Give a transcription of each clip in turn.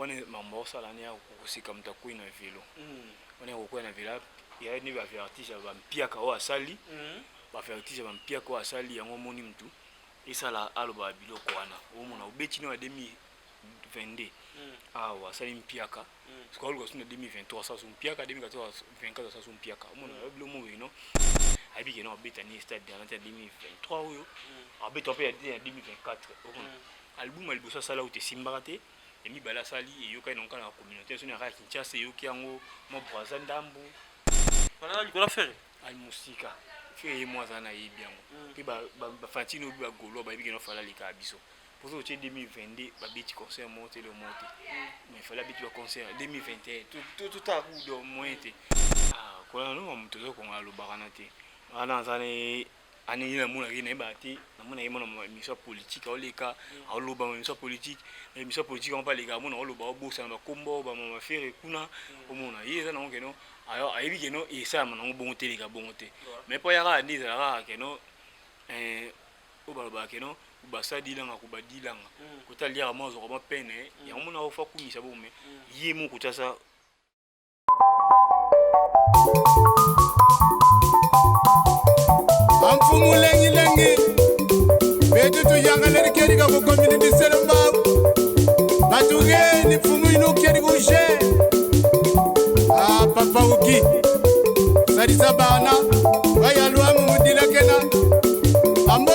wana mambo sala ni akusika mtakui na velo wana kokuwa na velo ya ni ba vertige ba mpiaka o asali ba vertige ba mpiaka o asali yango moni mtu isala aloba biloko wana omona obeti no 2022 awa asali mpiaka sikolo ko suna 2023 sa mpiaka 2024 sa mpiaka omona bilo mo ino abiki no obeta ni stade dans 2023 oyo abeta pe ya 2024 omona album alibosa sala uti simbarate emi bala sali eyoka ino kana communauté soni aka Kinshasa eyoki yango mo braza ndambu Voilà Nicolas Ferré al musika fait moi ça na yebi yango pe ba fantino bi ba golo ba biki no fala lika biso pour ça 2022 ba biti concert monter le monter mais fala biti ba concert 2021 tout à coup de moite kwa no mtozo ko ngalo bakana te ana zane ani na muna ina ibati na muna yimo na mission politique oleka oloba mission politique on pas les gars muna oloba obosa na kombo ba mama fere kuna omuna yeza na ngeno ayo ayibi keno isa mana ngobongo teleka bongo te mais po yaka ndiza yaka keno obaloba keno basadilanga kubadilanga kotalia mazo ko mapene ya muna ofa kumisa bombe yemo kutasa amfumu lengi betu tu yanga leri keri ka ko community selamba batuge ni fumu ino keri ko je papa uki sarisa bana baya lwa mudila kena ambo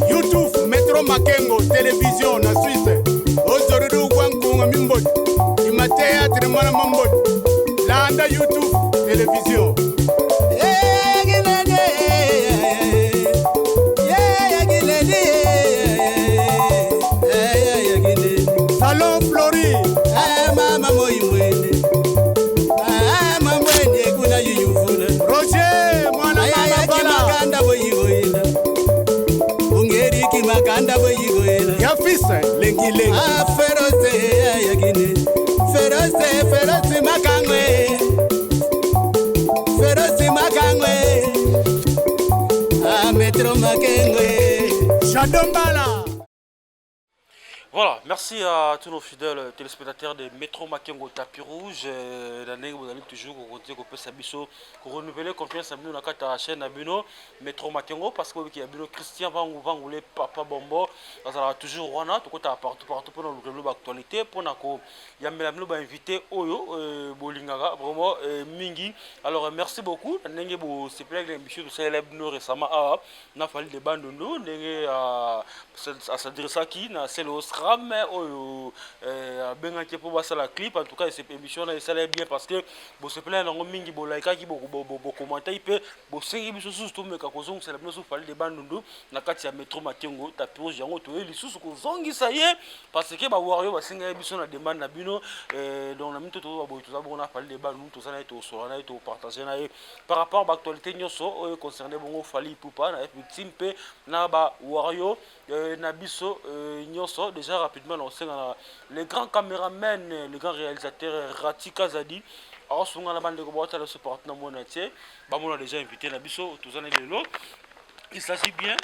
YouTube Metro Makengo télévision na Suisse ozorudu kwankunga mimbot imatea tremana mambot landa YouTube télévision Salon Flori mama moimwene mamwene kuna yuyuvula Roger mwana mama bala makanda boyigoila ungeri ki makanda boyigoila ya fisa lengi feroze yagine feroze makangwe Metro Makengwe Chadombala. Voilà, merci à tous nos fidèles téléspectateurs de Metro Makengo Tapis Rouge. L'année vous allez toujours continuer qu'on peut s'abisso, qu'on renouveler confiance à nous dans la chaîne Abuno Metro Makengo parce que y a Abuno Christian Vangoulé Papa Bombo, ça sera toujours Rwanda, tout côté partout pour nous révéler l'actualité, pour nous y a Mélamno va inviter Oyo Bolingaga vraiment Mingi. Alors merci beaucoup. N'engé bo c'est plein d'émissions de célèbres récemment à n'a fallu des bandes nous n'engé à s'adresser qui na c'est le mais oyo benga ke pour la clip en tout cas cette émission là ça bien parce que bo se plaît na mingi bo like ki bo commenter pe bo sengi biso sous tout me ka ko zongi c'est la biso fali de bandundu na kati ya Metro Makengo Tapis Rouge yango to eli sous ko zongi ça y est parce que ba wario ba senga biso na demande na bino donc na mito to ba bo to za bo na fali de bandundu to ça na to so na to partager na par rapport à l'actualité nyoso concerné bongo fali poupa na victime pe na ba wario na biso nyoso déjà rapidement on sait les grands caméramans, les grands réalisateurs Rati Kazadi alors souvent la bande de Kobota le support na monatier bah on a déjà invité na biso tous années de l'eau il s'agit bien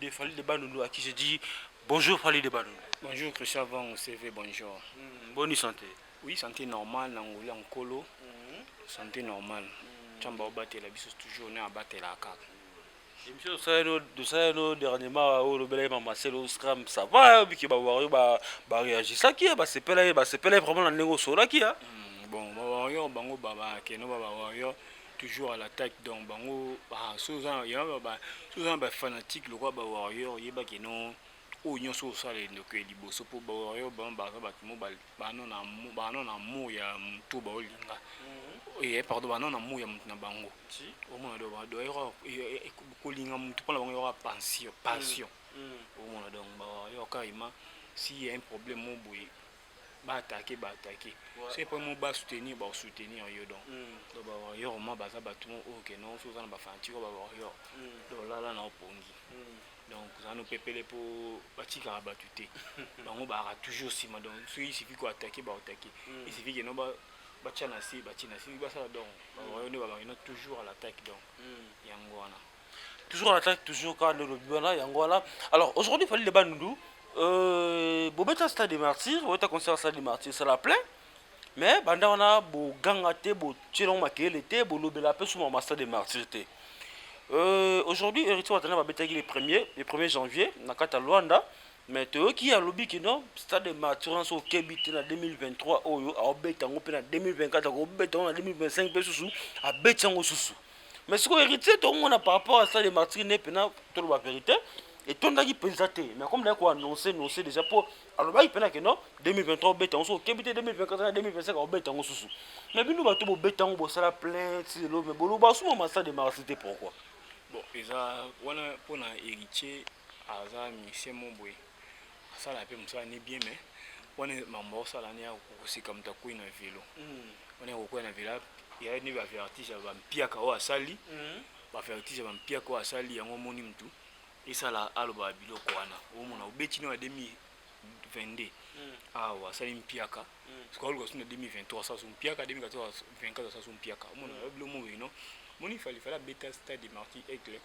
de Fally de Bandundu à qui je dis bonjour Fally de Bandundu. Bonjour Christian Van CV bonjour. Bonne santé. Oui santé normale nangoli en colo santé normale chamba obatela la biso toujours na abatela kaka. Émission de ça dernièrement au le Marcelo Scram ça va qui va voir ba réagir ça qui c'est pas vraiment la négociation là qui a bon ba bango baba keno baba toujours à l'attaque donc bango souvent il y a ba fanatique le quoi ba warrior yeba keno o nyonso ça les ndoko liboso po ba warrior ba tu mo ba non amour ya mtu ba olinga et pardon ba non amour ya mtu na bango au moins do erreur kolinga mtu pona bango ya passion au moins donc ba yo kaima si y a un problème mo boy ba attaquer c'est pour mo ba soutenir yo donc ba yo ma ba za ba tout OK non so za na ba fanti ko ba yo do la na opongi donc ça nous pépele pour batika batute bango ba toujours si donc il suffit ko attaquer il suffit que no ba bachana si ba ça donc on est toujours à l'attaque donc yangwana toujours à l'attaque toujours quand le bibana yangwana alors aujourd'hui Fally de Bandundu bobeta stade des martyrs bobeta concert stade des martyrs ça la plein mais banda wana boganga te botielongo makele te bolobela mpe suma stade des martyrs te aujourd'hui héritier watana babetaki le 1er janvier na kati ya Luanda mais toyoki alobi kino stade des martyrs wana so okebi te na 2023 oyo aobeta yango mpe na 2024 akobeta yango na 2025 mpe susu abeti yango susu mais sikoyo héritier tomona par rapport à stade des martyrs ne mpena toloba vérité et tondaki pensa te mais comme là quoi annoncer déjà pour alors il pena que non 2023 beta on so kebité 2024 2025 on beta on susu mais bino bato bo beta on bo sala plein si lo mais bolo ba suma massa de marcité pourquoi bon eza wana pona héritier aza mission mon boy ça la pe msa ni bien mais wana mambo sala ni akusika mtakui na velo wana ko na vela ya ni ba vertige ba mpiaka o asali ba vertige ba mpiaka o asali yango moni mtu isala aloba biloko wana omona obeti no ya 2022 awa asali mpiaka sikolo ko sina 2023 ça son mpiaka 2024 24 ça son mpiaka omona bilo mo no moni fallait beta stade de martyr aigle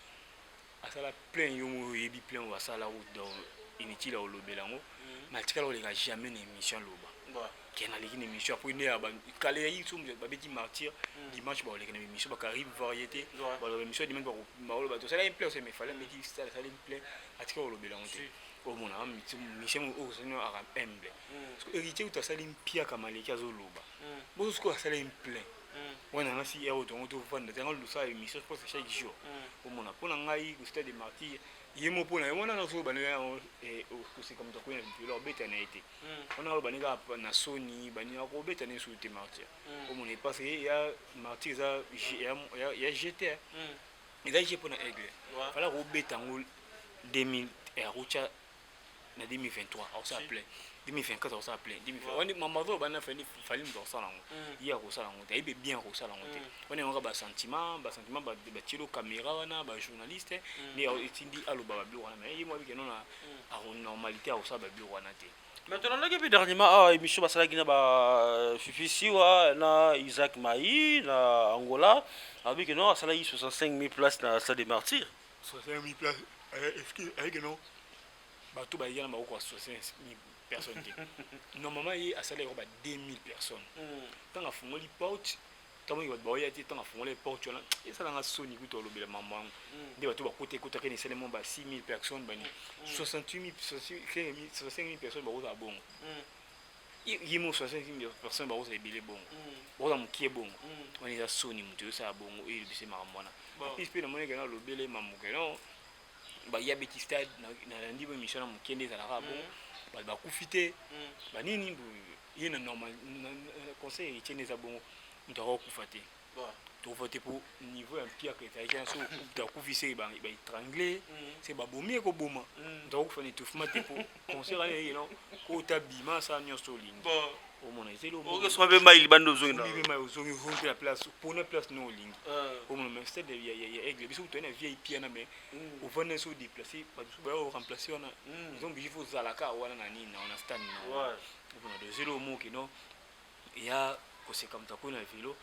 asala plein yo mo yebi plein wa sala route dans inutile au lobelango mais tika lo les jamais une émission loba qui na une émission après né ba calé yi sum ba beti martyr dimanche ba les émission ba arrive variété ba émission dimanche ba ba to ça là plein mais fallait beti stade ça plein atika au lobelango au mona mission au seigneur ara humble parce que héritier ou ta sali mpia kamaleki azoloba bo ce ko sala plein wana nasi ya oto ngoto vanda tango lusa émission pour chaque jour au mona pona ngai au stade de martyr yemo pona wana na so bana et aussi comme to ko na leur beta na été on a baninga na Sony baninga ko beta na sur te martyr au mona parce que ya martyr za ya GT il a pona aigle fala ko beta ngol 2000 et rocha na 2023 on s'appelait 2024 on s'appelait 2020 on maman bana fali ndo sala ngo ya ko sala ngo te bien ko sala ngo te on est on ba sentiment ba tiro caméra wana ba journaliste mais itindi alo ba bi wana mais yimo bi kenona a normalité au sa ba bi wana te maintenant là depuis dernièrement émission basala gina ba Fifi Siwa na Isaac Mai na Angola avec que non ça là 65 000 places na stade des martyrs 65 000 places est-ce que avec non ba tout ba yana ba ko 65 000 personnes. Normalement, il y a 2000 personnes. Quand on a fumé les portes, quand on a fumé les portes, il y a Sony qui a fait maman. Il y a côté 6 000 personnes, 68 65 000 personnes qui ont bon. Il y a 65 000 personnes qui ont été bon. Qui est bon. On est à Sony, qui a bon. Il y a maman. Puis, il y a le maman. Il y a des stades, il y a des missions qui ont été bon. Ba kufite ba nini yena normal conseil héritier neza bongo mutako kufate to voter pour niveau un pire que ça y so ta kufise ba étranglé c'est ba bomie ko boma mutako kufane to fumate pour conseil aller non ko tabima ça nyoso ling au mon c'est le o que soit be mail bando zongina be mail zongina la place pour une place non ling au mon même stade il y a aigle biso to na VIP na mais au venir se déplacer ba remplacer on a ils ont besoin de zalaka wana na nini na on a stand ouais on a deux zéro mot qui non il y a que c'est comme ta ko na vélo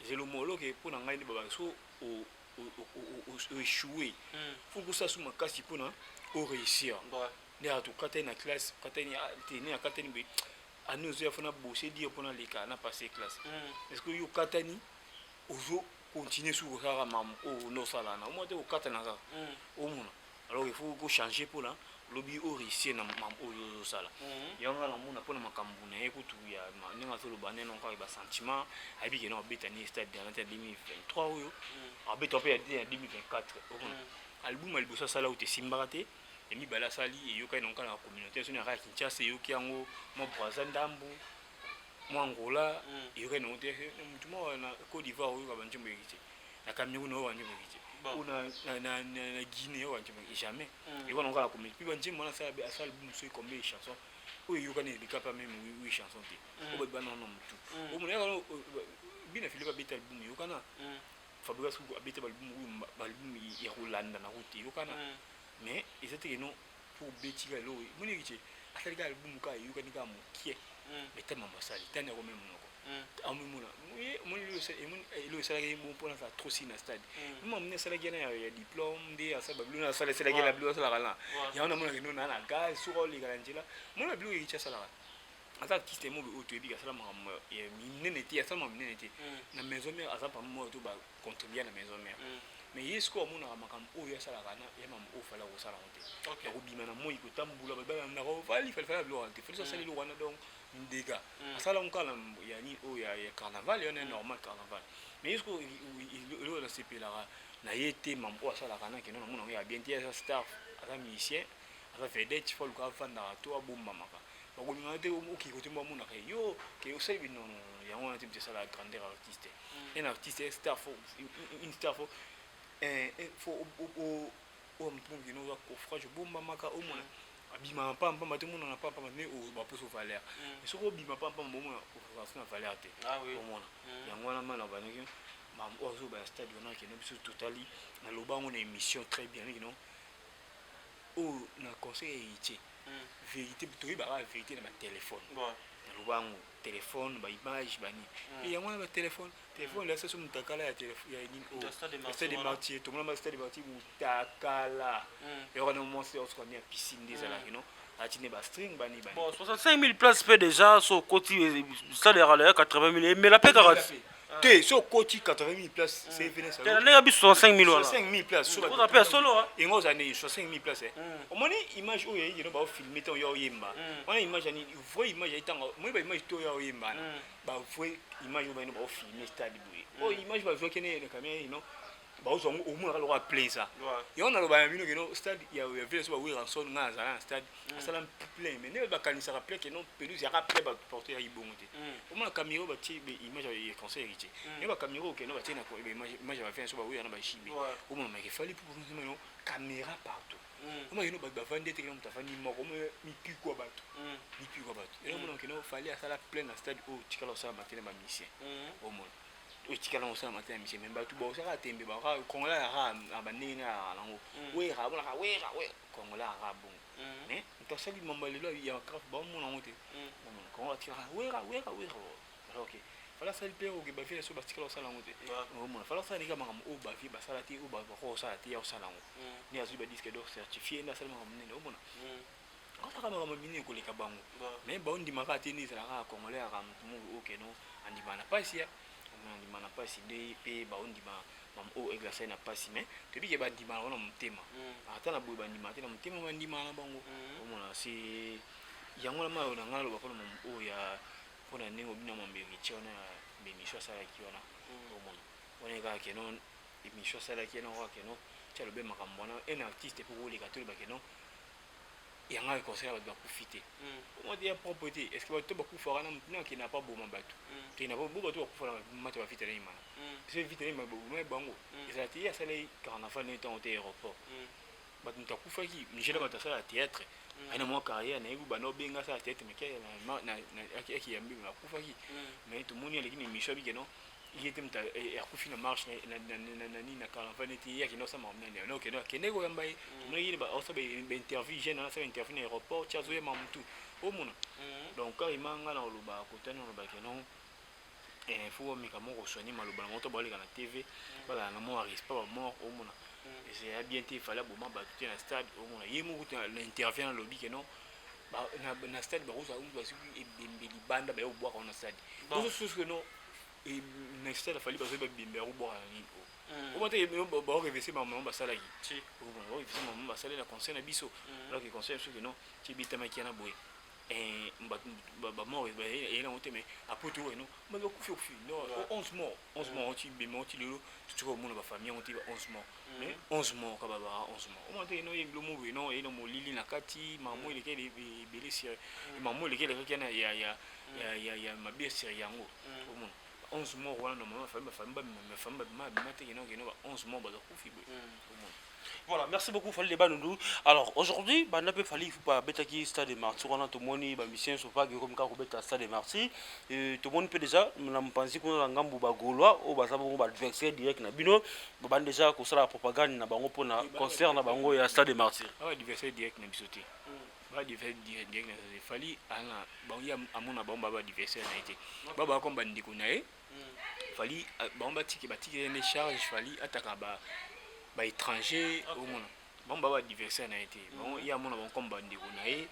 zéro mot lo que pour na ngai ni baba so au échouer faut que ça sous ma casse pour na au réussir ne a tout quand na classe quand ni tenir quand ni à nous avons bossé dire pendant les cas na passé classe est-ce que yo katani ozo continuer sur ça mam o no sala na moi de au katana ça au monde alors il faut changer pour là lobby au réussir na mam o sala yanga na mona pona makambu na ekutu ya ninga solo banene on ba sentiment abi que non betani stade de 2023 oyo abeta pe ya 2024 album albusa sala ou te simbarate et mi bala sali et yoka non kana communauté sur na Kinshasa yoki yango mo Brazandambu mo Angola yoka non te mutuma na Côte d'Ivoire yoka banjumbe kiche na Cameroun no banjumbe kiche una na Guinée yo banjumbe jamais et on kana communauté puis banjumbe na sala album so combien de chansons o yoka ne bika pas même 8 chansons te o ba non mutu o mo yaka bina Philippe abeta album yoka na Fabrice abeta album ya Rolanda na route yoka na mais ils étaient non pour bêtiser l'eau mon héritier à quel album ka yuka ni ka mokie mais tellement basali tani ko même monoko amumuna mon ilo sala ke bon pour ça trop si na stade moi mon sala ke na ya diplôme de asa babluna sala sala ke la blua sala kala ya on mona ke no na gaz sur les garantie mon la blua yi sala asa artiste mo be oto ebi ka sala ma ya mineneti ya sala ma mineneti na maison mère asa pa mo to ba contribuer na maison mère mais est-ce que mon amakam o ya sala kana ya mam o fala ko sala honte ya ko bima na mo iko tambula ba na ko fali fala blua te fali sala lo wana donc ndega asala nkala ya ni o ya carnaval ya normal carnaval mais est-ce que il la CP là na yete mam o asala kana ke no mona ya bien tie staff asa musicien asa vedette faut le fanda to abomba maka bako ngate o ki ko timba mona ke yo ke o sai bino ya on a type de ça la grandeur artiste un artiste staff une staff faut o mpungi no ko frage bomba maka o mona abima pamba mate mona na pamba ne o ba poso valeur mais soko bima pamba mona o fa na valeur te o mona yango na mana ba ngi mam ozo ba stade na ke no biso totally na loba on émission très bien you know o na conseil ité vérité to ba vérité na ma téléphone na loba on téléphone ba image ba ni et yango na téléphone là ça sur mutakala ya téléphone ya ni o stade de Martyr to mona stade de Martyr mutakala et on a moment c'est on se connaît piscine des là you know atine ba string ba ni ba bon 65 000 places fait déjà sur côté stade de 80 000 mais la paix garantie Té, sur côté 80 000 places, c'est venu ça. Il y a 65 000 65 000 places. Sur la paix solo. Et moi, j'en ai 65 000 places. Au moins, image où il y a un film, mettons Yimba. On a image, une vraie image, moi, image to Yimba. Bah, vraie image où il y a un film, stade. Oh, image, bah, je vois qu'il y a une caméra, non. Bah, au moins, on va play ça. Et on a le bain, stade, il y a vu ça, oui, en son dans un stade, ça l'a plein. Mais ne pas quand il sera plein, que non, pelouse, il y a plein de porter à y bonter. Au moins, la caméra, bah, tu image, il y a conseil héritier. Mais la caméra, que non, bah, tu n'as image, j'avais fait un soir, oui, on a chibi. Au moins, il fallait pour nous, caméra partout. Au moins, il y a des ventes, des gens qui ont fait mort, au moins, il pue quoi battre. Il pue quoi battre. Et au moins, il fallait à ça la pleine à stade où tu as ça matin, ma mission. Au moins. O tikala on sa matin mission même ba tu bo sa tembe ba ka kongola ha abanini na lango we ga bona ga we kongola ga bon mais to sali mamba lelo ya ka ba mo na mote kongola tikala we ga ok fala sali pe o ke ba fi so ba tikala sa lango te o mo fala sali ka mangam o ba fi ba sala ti o ba ko sa ti ya sa lango ni azu ba disque d'or certifié na sala mangam ne o bona ka ka mangam mini ko le ka bango mais ba on di maka ti ni sala ka kongola ga mo o ke no andi bana pas ya on n'a pas si des pays bah on dit bah mam o exercer n'a pas si mais depuis que bah dit bah on a mon thème attends la boue bah dit bah mon thème on dit bah là bango on a c'est yango la ma on a ngalo bah pour mon o ya pour la néo bina mon bébé tu on a bébé chose à la qui on a on est gars qui non bébé chose à la qui non que non tu as le bien makambona un artiste pour les gâteaux bah que non et on a conseillé à profiter. On dit à propreté. Est-ce que tu vas pouvoir faire qui n'a pas beau bateau? Qui n'a pas beau bateau pour faire un match à vite les mains. C'est vite les mains, mais bon. Et ça tient à ça les carnaval n'est pas au aéroport. Mais tu as pouvoir qui, Michel va t'asseoir à théâtre. Un mois carrière, n'a eu bano benga ça tête, mais qui a mis la pouvoir qui. Mais tout le monde y a les Michel qui non. Il était à coup de marche na carnaval n'était qui non ça m'a emmené non que non que nego yamba no il ba osa be interview jeune na ça interview na aéroport tia zoé mamtu au mona donc quand il manga na loba ko tana loba que non faut me kamo ko soigner maloba moto ba na TV bala na mo risque pas mort au mona et c'est bien été fallait bon ba tout na stade au mona yemu ko l'interview na lobby que non ba na stade ba rosa ba su e banda ba au boire on stade donc ce que non et next il a fallu passer par bimber ou boire au moment où on va réverser maman va ça là qui on va réverser maman va ça là conseil na biso alors que conseil ce que non tu bita makiana boy et ba mort et là on te mais après tout non mais le coup fait non 11 morts tu bimber tu le tu vois mon famille on te 11 morts mais 11 morts ka baba 11 morts au moment où non il le mot non et non mo lili na kati maman il est belé sérieux maman il est qui ya ma bien sérieux yango au monde 11 mois voilà normalement voilà, merci beaucoup Fali Bandoudou. Alors aujourd'hui, bah n'a pas fallu pas betaki stade de Martyr on a tout moni ba mission so pas comme ka ko beta stade de Martyr et tout monde peut déjà na mpanzi ko na ngambu ba gaulois o ba sabo ba adversaire direct na bino ba déjà ko sala propagande na bango pona concert na bango ya stade de Martyr ah adversaire direct na bisoté ba diffère direct na fali ana ba ya amona ba ba adversaire na été ba comme ba ndiko na e fali ba tiki les charges fali ataka ba étranger au monde bon ba adversaire na été bon ya mona ba comme ba ndiko na e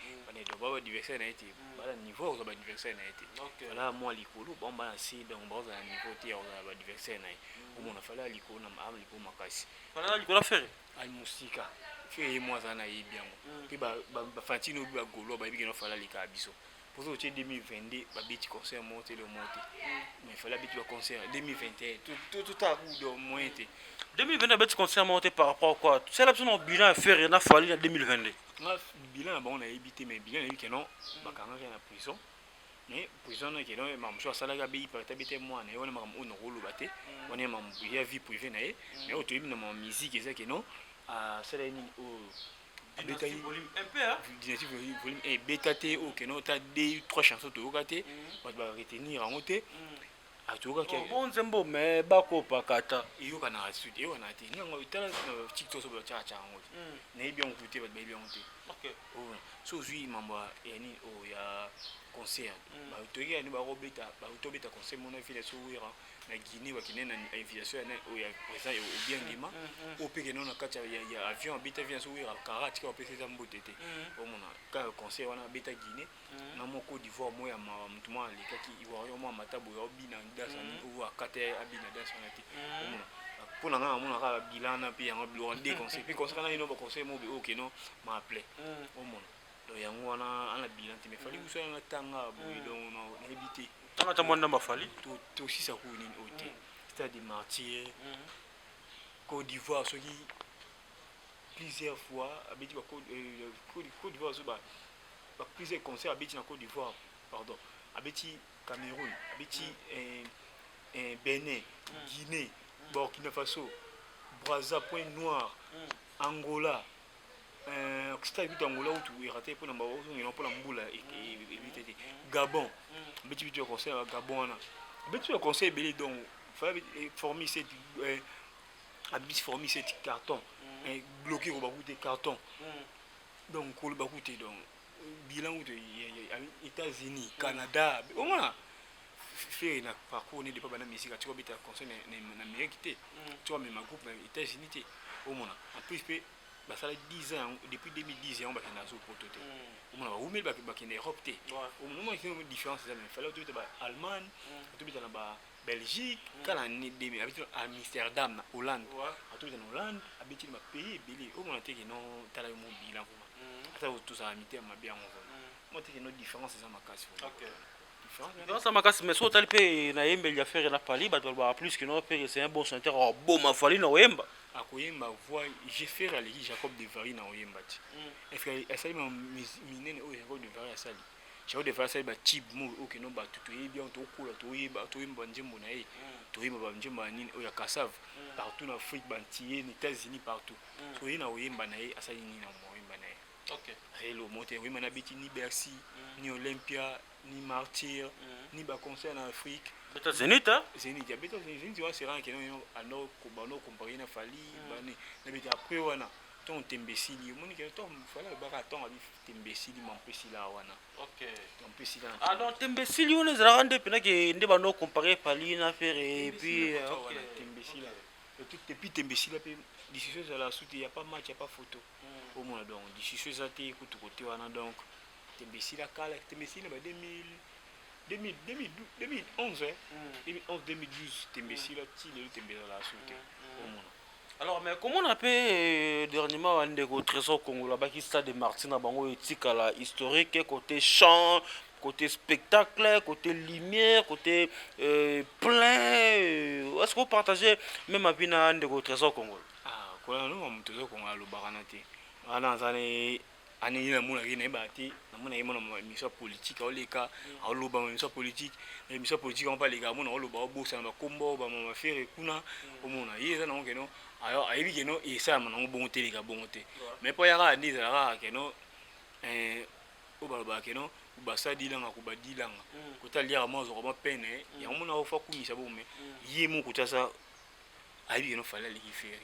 ba adversaire na été ba niveau ba adversaire na été voilà moi likolo bon ba si donc ba za niveau ti ba adversaire na au monde fala likolo na ma likolo makasi fala likolo faire al musika fait moi ça na bien puis ba fatino ba golo ba bi no fala lika biso pour ça 2022 ba biti concert monter le monter mais fala biti ba concert 2021 tout à coup de moins été 2022 biti concert monter par rapport à quoi c'est la personne bilan à faire na fali en 2022 na bilan ba on a évité mais bilan que non ba quand rien na prison mais prison que non mam so sala ga bi par tabité moi na on mam on rolo baté on est mam ya vie privée na mais au na ma musique et ça que non à cela au Dynasty volume un peu hein Dynasty volume et bêta t au que non t'as deux trois chansons to gâté va retenir en côté à tout gars bon zembo mais bako pakata iyo kana sud iyo na te nyango tala TikTok so ba cha cha ngo na bien écouter ba bien écouter OK so zui mambo yani o ya concert ba to ya ni ba robeta ba to beta concert mon avis so wira na Guinée wa kinena invitation na o ya présent au bien ngima o pe que non na kacha ya avion beta vient so wira karate ko pe ça mbotete o mona ka concert wana beta Guinée na mo Côte d'Ivoire mo ya mtu mo alika ki iwa yo mo matabu yo bina ndasa ni o akate abina dasa na ti o mona pour nga mona ka bilana pe yango blo ndé concert pe concert na ino ba concert mo be o que non ma appelé o mona do yango wana ana bilan te me fali uso na tanga bo donc na éviter tanga ta mwanda mafali to si ça ko ni ote stade des martyrs Côte d'Ivoire ce qui plusieurs fois abeti ba Côte d'Ivoire so ba plusieurs concerts abeti na Côte d'Ivoire pardon abeti Cameroun abeti Bénin Guinée Burkina Faso Brazza Point Noir Angola stade Angola où tu es raté pour namba on pour la mboula et Gabon abeti bitu concert Gabon na abeti concert belé donc fallait former cette abiti former cette carton bloqué au bakou des cartons donc au bakou donc bilan ou États-Unis Canada au moins fait na parcours ni de pas bana musique tu vois bita concert na Amérique té tu vois même ma groupe États-Unis té au moins en plus bah ça 10 ans depuis 2010 on va na zo pototé au moins ou mais ba na Europe té au moins il y a une différence ça mais fallait tout ba Allemagne tout bita na ba Belgique quand on est demi habitué à Amsterdam na Hollande tout en Hollande habitué ma pays belé au moins té que non tala mo bilan ça tout ça amité ma bien moi té que nos différences ça ma casse OK différence ça ma casse mais so talpe na yembe ya faire na pali ba plus que non c'est un bon chanteur bon ma fali na yemba à koyemba voix j'ai fait à l'église Jacob de Vary na oyemba ti est-ce que essaye mon minene o Jacob de Vary asali Jacob de Vary asali ba tib mo o que non ba tout est bien to kola to yeba to yemba njembo na e to yemba ba njemba nini o ya Kassav partout en Afrique bantier aux États-Unis partout to yena oyemba na e asali ni na oyemba na e OK hello monter oui mana biti ni Bercy ni Olympia ni Martyr ni ba concert en Afrique beta Zénith hein Zénith ya beta Zénith tu vois c'est rien que non alors ko comparer na fali bani na beta après wana ton tembesili moni que ton fala ba ton abi tembesili mon pesila wana OK ton pesila ah non tembesili on les rendre pena que ndé ba no comparer pali na faire et puis OK tembesila et tout depuis tembesila pe d'ici ça la soute il y a pas match il y a pas photo au moins donc d'ici ça té ko côté wana donc tembesila kala tembesila ba 2011 2011 2012 tembesila ti le tembesila la soute au moins. Alors mais comment on appelle dernièrement un des trésors congolais qui stade de Martina bango éthique à la historique côté chant côté spectacle côté lumière côté plein est-ce que vous partagez même à bien un des trésors congolais ah quoi non on trésor congolais le baranate ana zane ani na mona ki na bati na mona yemo na mission politique oleka oloba mission politique na mission politique on pas les gars mona oloba obosa na kombo ba mama faire kuna omona yeza na ngeno ayo ayibi keno isa mana bongote les gars bongote mais po yaka ndi za keno obaloba keno basa dilanga ko badilanga ko talia mazo ko mapene ya mona ofa kumisa bomme yimo kutasa ayibi keno fala liki faire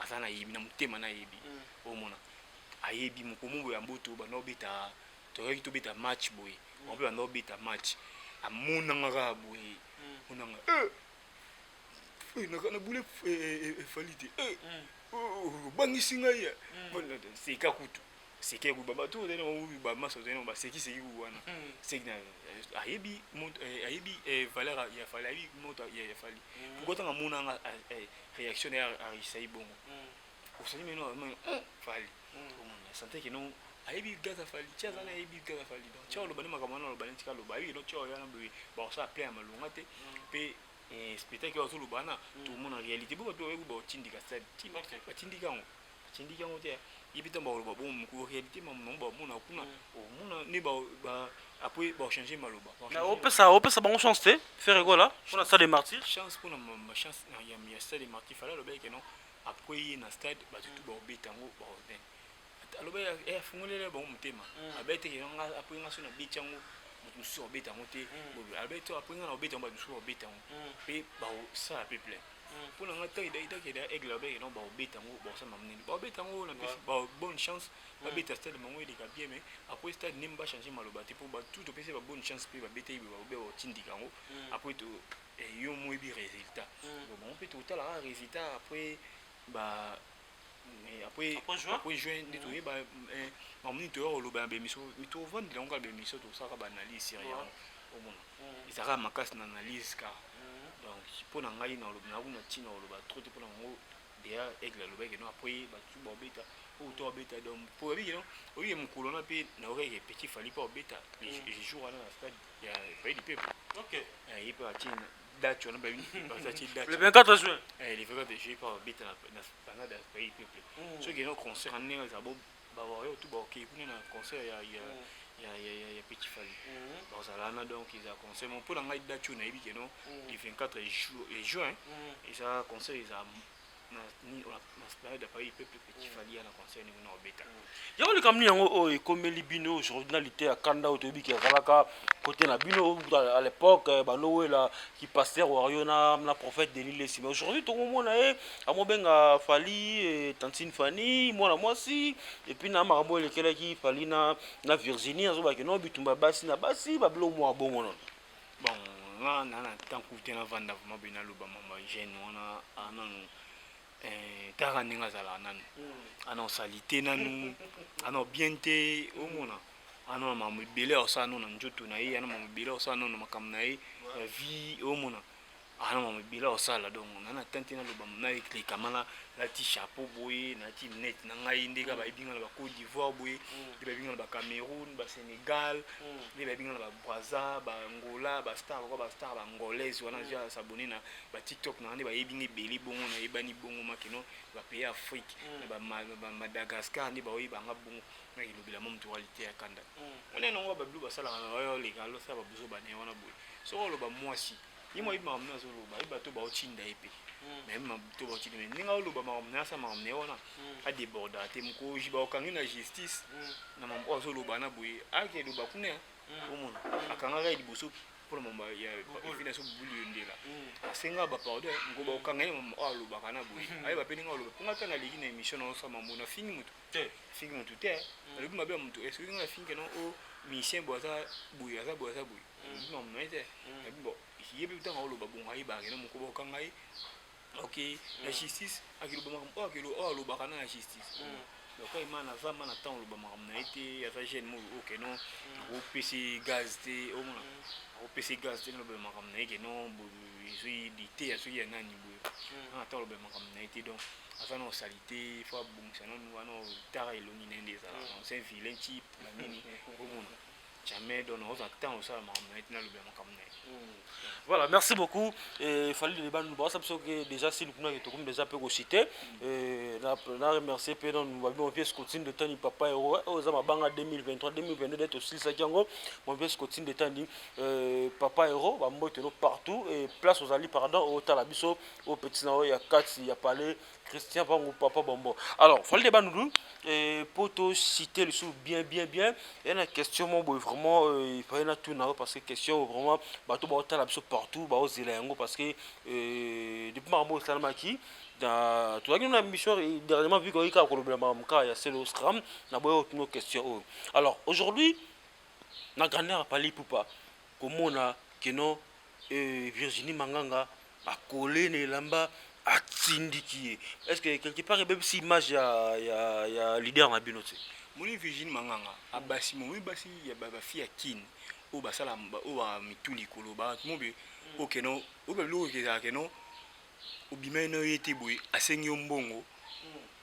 asana yibi na mutema na yibi omona ayebi mokomo boye mboto bana beta toyaki to beta match boye on peut bana beta match amonanga ka boye onanga na boule falite bangisi ngai c'est ka kutu c'est que baba tout dena ba maso dena ba c'est qui wana c'est na ayebi valeur ya fali ayebi monta ya fali pourquoi tant amonanga réaction ya isai bongo osali meno fali on sentait que non ayebi gaza fali tiaza na ayebi gaza fali donc tiao lo bani makamana lo bani tika lo ba oui no tiao yana bi ba ça appelé à malonga te pe spectacle autour lo bana tout le monde en réalité bo ba tindika stade tindika on te ibita ba lo ba bon ko réalité mam non ba mona kuna o mona ne ba après ba changer maloba na on peut ça bon chance te faire quoi là on a ça des martyrs chance pour ma chance il y a stade des martyrs fallait le bec non après na stade ba tout ba betango ba den aloba ya fungolele ba mutema abete nga après nga sona betango mutu so betango te albeto après nga betango ba so betango pe ba ça peuple pour nga taille da aigle ba non ba betango ba ça mamni ba betango na ba bonne chance ba beta stade mango il est bien mais après stade nimba changer maloba te pour ba tout to pese ba bonne chance pe ba beta ba tindika ngo après to yo mo bi résultat bon peut tout la résultat après bah après juin détourné bah en minute le ben bémiso mito vendre donc le bémiso tout ça ba analyse sérieux au monde il sera ma casse analyse car donc pour na ngai na lo na kuna tina lo ba trop pour na ngo dia aigle lo bec non après ba tu ba beta ou to beta donc pour bien non oui mon colonna pe na oreille petit fallait pas beta les jours à la stade il y a pas du peuple OK il peut atteindre date on a pas le 24 juin les 24 juin par beta na dans pays peuple ceux qui ont concert en néo ça bon ba voir tout ba OK kuna na concert il y a petit fallait bon ça là donc ils a concert mon pour la date on a dit que non le 24 juin et ça concert ils a ni on a de pays peuple petit fallait na concert ni na beta ya ole kamni yango e komeli bino journalité à kanda otobi ki zalaka côté na bino à l'époque balowela qui pasteur wario na prophète de l'île mais aujourd'hui tout le monde na a mobenga fali et tantine fani moi si et puis na marabo lekela ki fali na Virginie azoba ke no bitumba basi na basi bablo mo bongo non bon na tant que na vanda mabina loba mama jeune wana anan tara ninga zala nanu ana salité nanu ana bien te o mona ana mamu bele osano na njoto na ye ana mamu bele osano na makam na ye vie o mona ana mamu bele osala donc nana tante na loba na ekle kamala la ti chapeau boye na ti net na ngai ndeka ba ibinga na ba Côte d'Ivoire boye ba ibinga na ba Cameroun ba Sénégal ba ibinga na ba Brazza ba Angola ba star ba angolaise wana ja s'abonner na ba TikTok na ba ibinga beli bongo na ibani bongo makino ba pays Afrique ba Madagascar ni ba oyiba nga bongo na ilobela mo mutualité ya kanda on est non ba blu ba sala na yo les gars lo sa ba buzo ba ne wana boye so lo ba mwasi yimo iba mna zo lo ba iba to ba ochinda epe même to ba ochinda mais ninga lo ba ma mna sa ma mne wana a déborda te mko jiba okangi na justice na mambo zo lo ba na boye a ke lo ba kuna o mona akanga ga liboso pour mamba ya fina so bulu ndela asenga ba pardon ngo ba okanga ni mamba lo ba kana boye ai ba peninga lo ba nga na ligi na émission na sa mambo na fini mutu te le bi mabe mutu est-ce que nga fini que non o misien boza boye aza boye non non était bon il y a plus de temps au bon aïe barre non mon cobo kangai ok la justice a qui le bon oh que le barana la justice donc quand il m'a na va na temps le bon na été ya fa jeune mo ok non au PC gaz te au moins au PC gaz te le bon na que non ils dit ya so ya nani bo na temps le bon na été donc afin non salité faut bon ça non nous tara eloni nende ça c'est un vilain type la mini au moins jamais donne aux attentes ça maintenant le bien comme voilà merci beaucoup et fallait les bandes nous ça parce que déjà si nous comme déjà peu cité na remercier pendant nous avons pièce continue de temps papa héros aux amabanga 2023 2022 d'être aussi ça jango mon pièce continue de temps papa héros ba mbote partout et place aux alliés pardon au talabiso au petit na ya 4 il y a parlé Christian Bango Papa Bombo. Alors, fallait débat nous pour te citer le sous bien. Il y a une question vraiment il fallait tout parce que question vraiment bateau bateau la partout bah aux îles parce que depuis Marmo Salamaki dans tu as une mission dernièrement vu qu'il y a un problème il y a c'est le scrum n'a pas autre question. Alors aujourd'hui na grand-mère parler pour pas comment on a que non Virginie Manganga a collé les lamba atindiki. Est-ce que quelque part même si image ya leader na binote moni Virginie Manganga abasi mo basi ya baba fille kin o basala o ba mituli koloba mobe o keno o be lo ke keno o bimeno yete boy asengi mbongo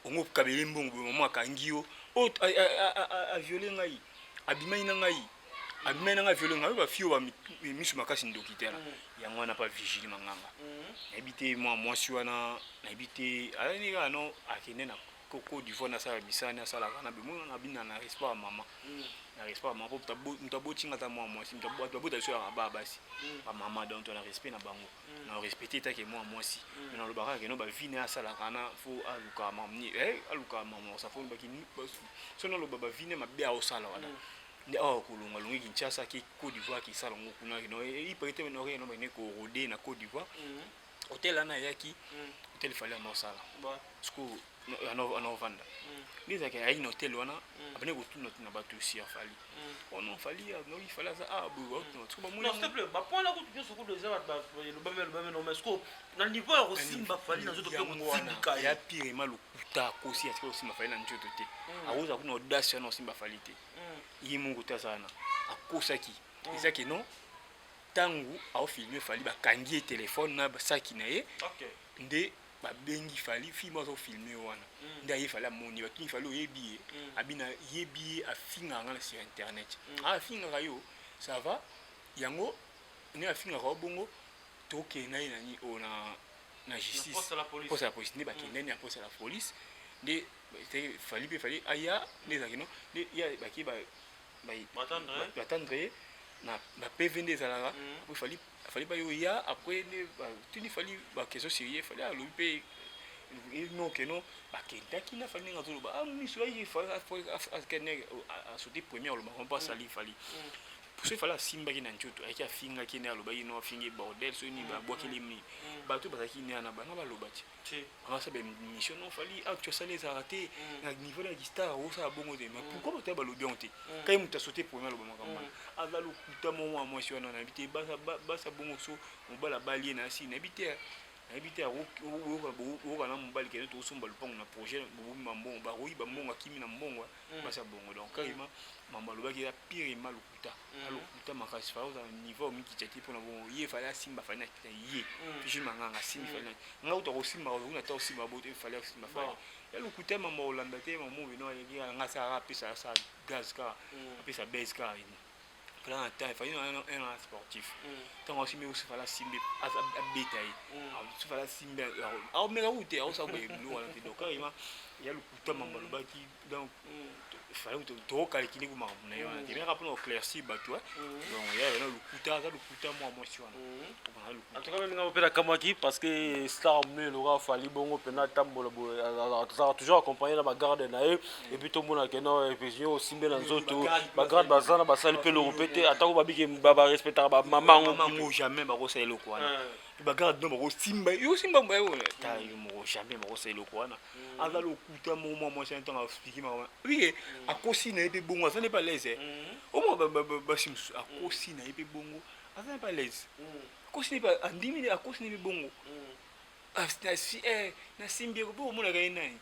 ongo kabele mbongo mama kangio o a violer ngai abimai na ngai abimai na ngai violer ngai ba fille ba misu makasi ndokitela yango na pas Virginie Manganga habité moi si wana na habité alani ga no akene na Côte d'Ivoire na sala bisani na sala kana bimo na bina na respect maman na respect maman pour tabo tinga ta moi si tabo ta sur ba basi ba maman donc on a respect na bango na respecter ta ke moi si na lo baka ke no ba vine na sala kana fo aluka mamni aluka maman ça fo ba ki so na lo ba vine ma bia o sala wana ndi kulunga lungi Kinshasa ki Côte d'Ivoire ki sala ngokuna no i prete no re no bene ko rodé na Côte d'Ivoire hôtel ana yaki hôtel fallait mo sala parce que on vanda les que ay hôtel wana abane ko tout notre na bato aussi afali on fali no il fallait ça bo tu ba non s'il te plaît ba point là que tu peux de ça ba le ba non mais ce que na niveau aussi ba fali na zoto ko ya pire malo kuta ko si atiko aussi ma fali na njoto te awoza kuna audace na aussi ba fali te yi mungu ta sana akosaki ezaki non tangu au filmer fali ba kangi téléphone na ba saki na ye nde ba bengi fali film au filmer wana nde ayi fali amoni ba kin fali oyebi abina yebi afinga ngana sur internet afinga yo ça va yango ne afinga ko bongo toke na ni na justice pour la police ne ba kende na pour la police nde fali pe fali aya les akino nde ya ba ki ba attendre na PV des alara après fallait pas ya après tu ni fallait ba question sérieux fallait à l'opé non que non ba kenda qui na fallait ngazolo ba ni so yi fallait à sauter premier le on pas sali fallait pour ce fallait simba ki na nchoto aki afinga ki na loba ino afingi bordel so ni ba boki limni ba to ba ki na ba na ba lobati on ça ben mission non fallait tu ça les arrêter na niveau la star ou ça bongo de mais pourquoi tu ba lobionté quand mu ta sauter premier le bon ava lo kuta moi si on a habité basa bongo so on ba la balier na si na habité o kana mbali kene to somba lupango na projet mbongo ba royi ba mbongo kimi na mbongo basa bongo donc carrément mamba lo ba ki pire mal lokuta makasi fa au niveau miki tati pona bon ye fallait simba fallait na ye puis manganga simba fallait nga uto ko simba ko na to simba bote fallait simba fallait ya lokuta mamba olanda te mamo bino ya nga sa pesa sa gaz ka pesa base ka plan temps il fallait un sportif tant aussi mais aussi fallait simba à bétail il fallait simba au mega ute au ça ko no wala donc carrément ya lokuta mamba lo ba ki donc fallait to calculer comment on est on est rappelé au clairci ba toi donc il y a le kuta moi si on en tout cas même on peut la kamaki parce que star mais le gars fallait bongo pena tambola ça toujours accompagné la garde na et puis tout le monde que non et puis aussi bien dans autres ba garde bazana ba sali pe le répéter attends ba biki ba respecter ba maman jamais ba ko selo ko ana ba garde no ba simba yo simba ba yo ta yo mo jamais ba ko selo ko ana ala lo kuta moi c'est un temps à expliquer oui à kosi na ebe bongo ça n'est pas l'aise au moins ba sim à kosi na ebe bongo ça n'est pas l'aise kosi n'est pas andimi à kosi na ebe bongo na simbi ko bo mona ga nani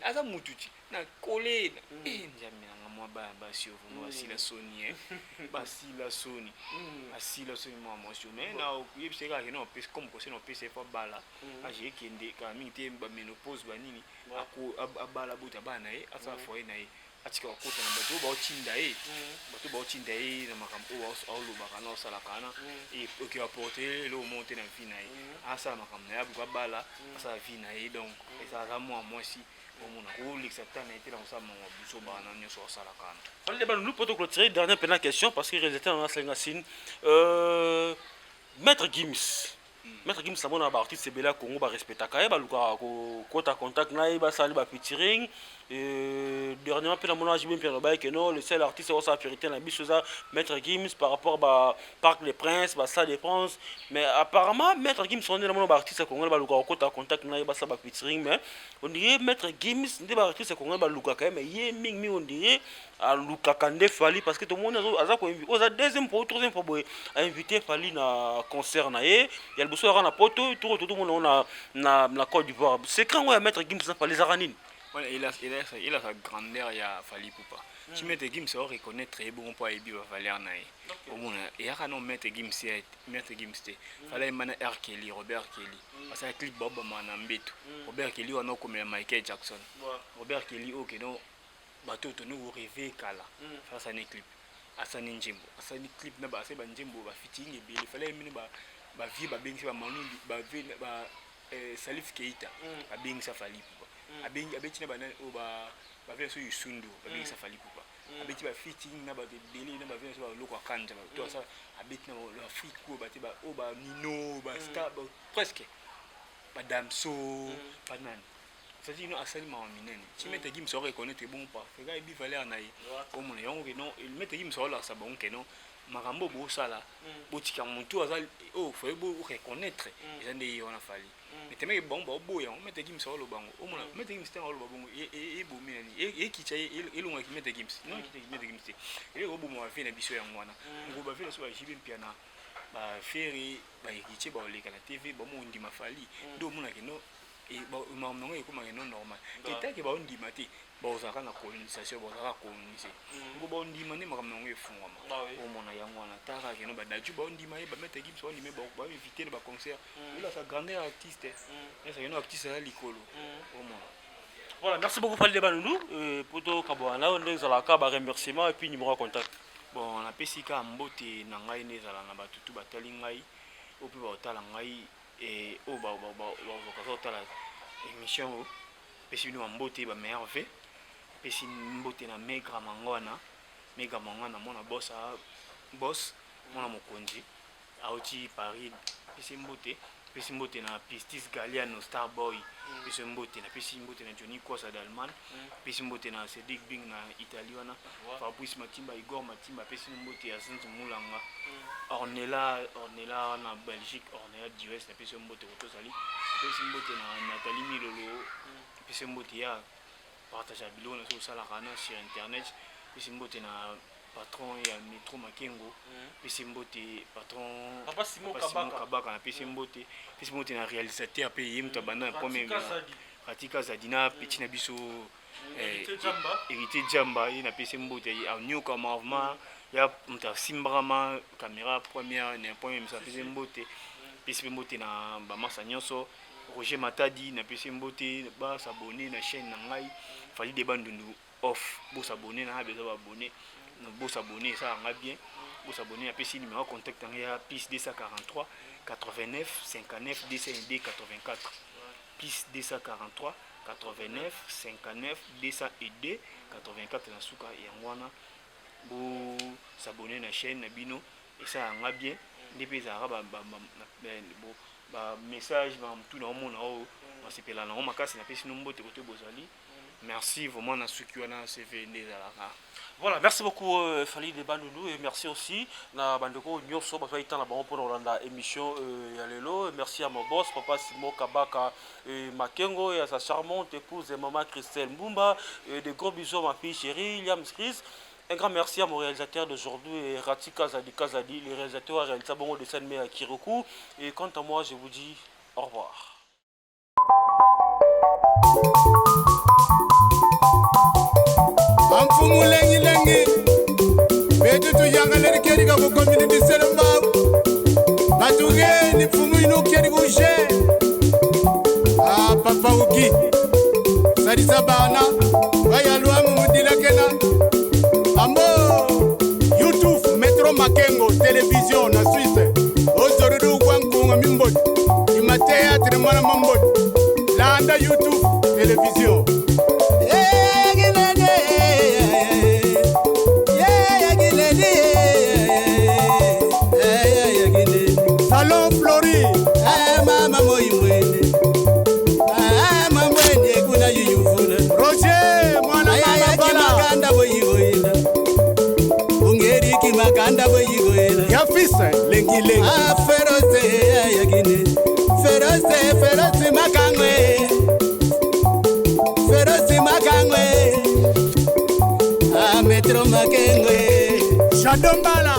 aza mututi na kolé njami na moi ba sio no asila soni basila soni asila soni moi sio mais na yeb seka que non pes comme ko se no pes fa bala aje kende ka mi te ba menopause ba nini ako abala buta bana asa foi na atika okota na bato ba otinda bato ba otinda na makambo au lo bakana osala kana et qui apporter le monter na vie na asa makambo na bu bala asa vie na donc ça va moi si on a roulé cette année était dans ça mon biso bana nyo so sala kana on le nous pour clôturer dernière question parce que résultat on a 5 maître Gims Maître Gims Samona ba artiste bela Congo ba respecta ka ba luka ko kota contact na ba sali ba featuring dernièrement pe na mona j'ai bien Pierre Baye que non le seul artiste au sa vérité na biso za Maître Gims par rapport ba Parc des Princes ba ça des Princes mais apparemment Maître Gims on est na mona ba artiste Congo ba luka kota contact na ba ça ba featuring mais on dirait Maître Gims ndi ba artiste Congo ba luka ka mais yé ming on dirait à luka kande fali parce que tout le monde a ko invité aux deuxième fois troisième fois invité fali na concert na ye ya le soir na poto tout le monde na Côte d'Ivoire c'est quand on Maître Gims ça fallait zaranine. Voilà, il a sa grandeur, il a fallu pour pas. Si Maître Gims se reconnaît très bon pour aider à Valère Naï. Au moins, il y a un nom Maître Gims, Maître Gims, il fallait mener R. Kelly, Robert Kelly. Parce que clip Bob Manambeto. Robert Kelly, on a comme Michael Jackson. Robert Kelly, ok, non, bateau, nous rêver Kala. Ça, c'est un clip. Asani Njimbo. Asani clip, n'a pas assez Njimbo, ba fitting et il fallait mener ba vie, ba bing, ba manu, ba Salif Keita, ba bing, ça fallait. Abeti na bana o ba vient sur Yusundu abeti ça fallait pas abeti ba fitting na ba délai na ba vient sur loko kanja to ça abeti na l'Afrique ko ba ba o ba Nino ba star presque ba Damso pas nan ça dit non asali ma minene si Maître Gims se reconnaître bon pas fait ga bi Valère na au mon yon que non il Maître Gims so la ça bon que non marambo bo sala botika muntu azali oh faut bo reconnaître ils ont on a fallu mais tellement bon boya on Maître Gims so lo bango o mona Maître Gims tellement lo bango e bo minani e kicha e lo ngaki Maître Gims non ki Maître Gims e o bo mo va na biso ya ngwana ngo ba vela so ba jibe mpiana ba feri ba kiche ba oleka na TV ba mo ndima fali do mona ke no e ba ma no e kuma ke no normal et ta ke ba ndima te bozaka na colonisation bozaka coloniser ngo ba ndima ne makam nango efungwa ma o mona ya ngwana taka ke no ba daju ba ndima e ba Maître Gims ba ndima ba inviter ba concert il a sa grande artiste et c'est un artiste à l'école o mona. Voilà, merci beaucoup Fali Debanulu poto kabwana on est la ka ba remerciement et puis numéro contact. Bon on a pesika mbote na ngai ne zala na batutu batali ngai o pe ba otala ngai et o ba ka otala émission pesi bino mbote ba merveille pesi mbote na Mega Mangwana mona boss mona mokonzi auti Paris pesi mbote na Pistis Galiano Starboy pesi mbote na Johnny Kosa d'Allemagne pesi mbote na Cedric Bing na Italiana Fabrice Matimba Igor Matimba pesi mbote ya Saint Moulanga Ornella na Belgique Ornella d'US na pesi mbote ko tozali pesi mbote na Nathalie Milolo pesi mbote ya partage bilo na so sala kana sur internet pesi mbote na patron ya Metro Makengo pesi mbote patron Papa Simon Kabaka na pesi mbote na réalisateur pe yimta bana premier Katika Zadina petit na biso hérité Jamba na pesi mbote ya nyoka mouvement ya mta simbrama caméra première na premier ça pesi mbote na ba masa nyonso Roger Matadi na pesi mbote ba s'abonner na chaîne na ngai Fali Debandundu off bo s'abonner na besoin abonner bo s'abonner ça nga bien bo s'abonner na pesi numéro contact ya plus 243 89 59 202 84 plus 243 89 59 202 84 na suka ya ngwana bo s'abonner na chaîne na bino et ça nga bien depuis ça ba message ba tout na mona o masipela na makasi na pesi nombote kote bozali. Merci vraiment na suki wana CV ndezalaka. Voilà, merci beaucoup Fali Debanulu et merci aussi na bandeko nyonso ba fait na bango pour Rolanda émission ya lelo. Merci à mon boss Papa Simon Kabaka Makengo et à sa charmante épouse et maman Christelle Mbumba et de gros bisous à ma fille chérie Liam Chris. Un grand merci à mon réalisateur d'aujourd'hui, Rati Kazadi, le réalisateur a réalisé bon dessin animé à Kiroku. Et quant à moi, je vous dis au revoir. Amfumu lengi betu tu yangaleri keri ka community selamba batuge ni fumu ino keri uje papa uki sadisa bana bayalwa mumudila kena ambo YouTube Metro Makengo télévision na Suisse ozorudu kwankunga mimbot imatea tremana mambot landa YouTube télévision Salon Flori Fabrice Lengi. Ah, Feroce Yagine. Feroce Makangwe. Feroce Makangwe. Ah, Metro Makengwe. Shadombala